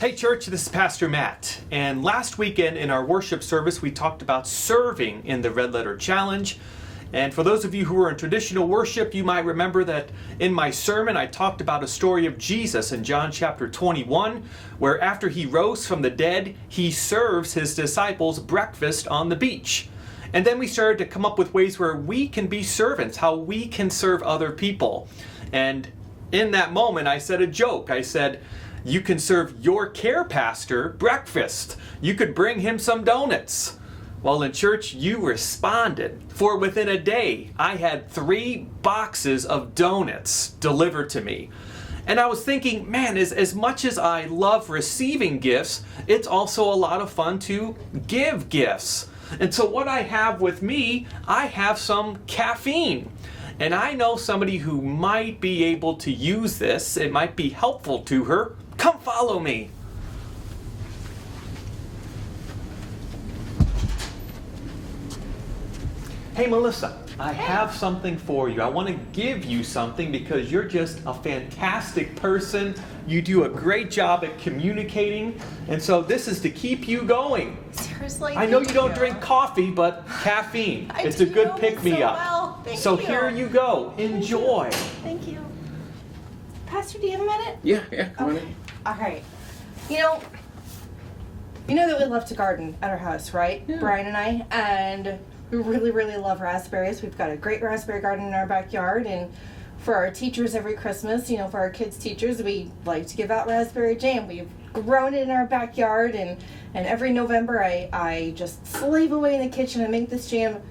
Hey church, this is Pastor Matt, and last weekend in our worship service we talked about serving in the Red Letter Challenge. And for those of you who are in traditional worship, you might remember that in my sermon I talked about a story of Jesus in John chapter 21, where after he rose from the dead, he serves his disciples breakfast on the beach. And then we started to come up with ways where we can be servants, how we can serve other people. And in that moment I said a joke. I said, you can serve your care pastor breakfast. You could bring him some donuts. Well, in church, you responded. For within a day, I had 3 boxes of donuts delivered to me. And I was thinking, man, as much as I love receiving gifts, it's also a lot of fun to give gifts. And so what I have with me, I have some caffeine. And I know somebody who might be able to use this. It might be helpful to her. Come follow me. Hey Melissa, I have something for you. I want to give you something because you're just a fantastic person. You do a great job at communicating. And so this is to keep you going. Seriously? I know you don't drink coffee, but caffeine. It's a good pick-me-up. Well. So here you go. Enjoy. Thank you. Pastor, do you have a minute? Yeah, come on in. All right. You know that we love to garden at our house, right? Yeah. Brian and I, and we really, really love raspberries. We've got a great raspberry garden in our backyard, and for our teachers every Christmas, for our kids' teachers, we like to give out raspberry jam. We've grown it in our backyard, and every November I just slave away in the kitchen and make this jam.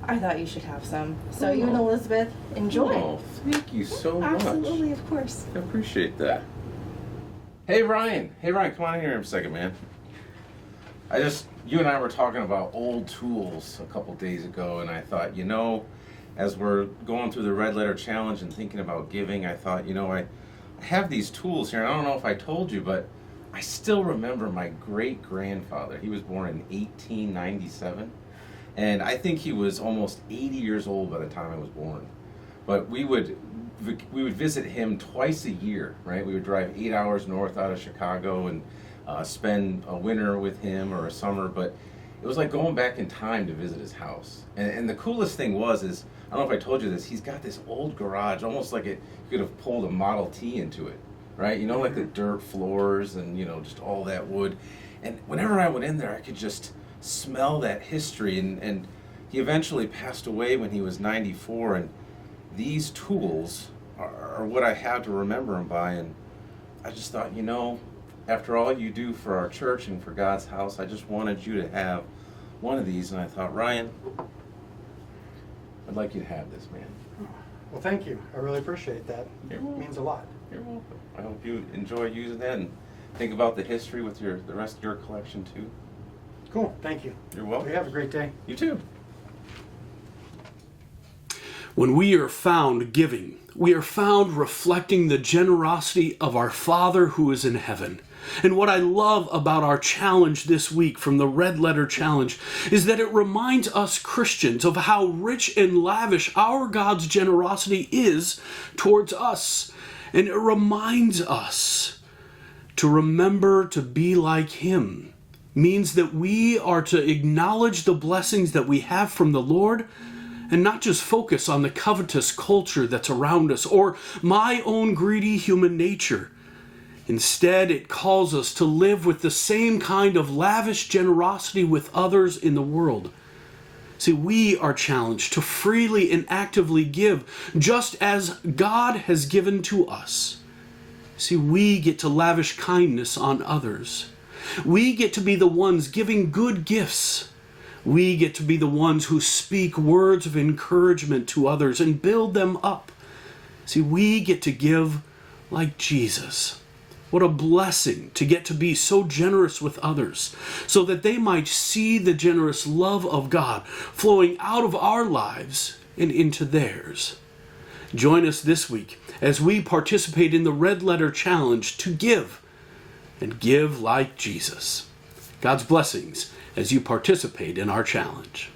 I thought you should have some. So you and Elizabeth, enjoy. Oh, thank you so much. Absolutely, of course. I appreciate that. Hey Ryan, come on in here in a second, man. You and I were talking about old tools a couple days ago, and I thought, as we're going through the Red Letter Challenge and thinking about giving, I thought, I have these tools here. I don't know if I told you, but I still remember my great-grandfather. He was born in 1897, and I think he was almost 80 years old by the time I was born. But we would visit him twice a year, right? We would drive 8 hours north out of Chicago and spend a winter with him or a summer, but it was like going back in time to visit his house. And the coolest thing is, I don't know if I told you this, he's got this old garage, almost like you could have pulled a Model T into it, right? Like the dirt floors and, just all that wood. And whenever I went in there, I could just smell that history. And he eventually passed away when he was 94, and these tools are what I have to remember him by. And I just thought, after all you do for our church and for God's house, I just wanted you to have one of these. And I thought, Ryan, I'd like you to have this, man. Well, thank you. I really appreciate that. It means a lot. You're welcome. I hope you enjoy using that and think about the history with the rest of your collection too. Cool. Thank you. You're welcome. You have a great day. You too. When we are found giving, we are found reflecting the generosity of our Father who is in heaven. And what I love about our challenge this week from the Red Letter Challenge is that it reminds us Christians of how rich and lavish our God's generosity is towards us. And it reminds us to remember to be like Him. Means that we are to acknowledge the blessings that we have from the Lord and not just focus on the covetous culture that's around us or my own greedy human nature. Instead, it calls us to live with the same kind of lavish generosity with others in the world. See, we are challenged to freely and actively give, just as God has given to us. See, we get to lavish kindness on others. We get to be the ones giving good gifts. We get to be the ones who speak words of encouragement to others and build them up. See, we get to give like Jesus. What a blessing to get to be so generous with others so that they might see the generous love of God flowing out of our lives and into theirs. Join us this week as we participate in the Red Letter Challenge to give and give like Jesus. God's blessings as you participate in our challenge.